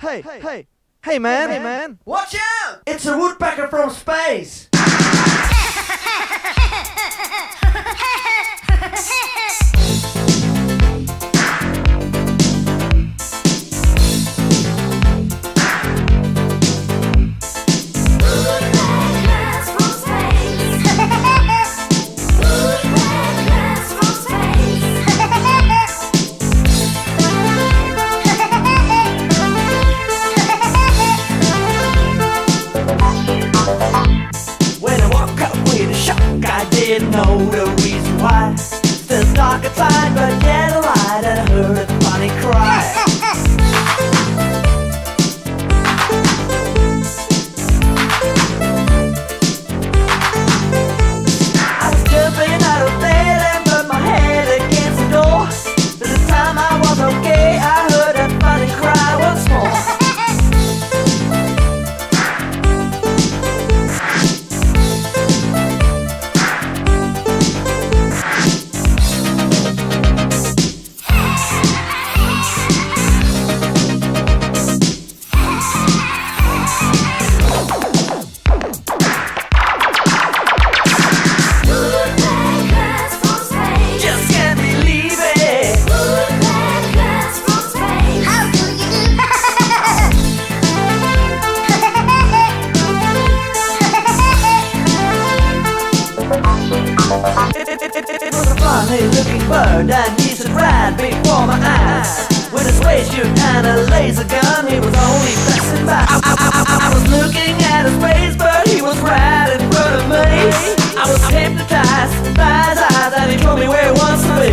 Hey man! Watch out! It's a woodpecker from space! I didn't know the reason why. Still dark inside, but yet a light, and I heard a funny cry. I was jumping out of bed and put my head against the door. By the time I was okay, I heard that funny cry once more. It was a funny-looking bird, and he stood right before my eyes. With his waistcoat and a laser gun, he was only passing by. I was looking at his face, but he was right in front of me. I was hypnotized by his eyes, and he told me where he wants to be.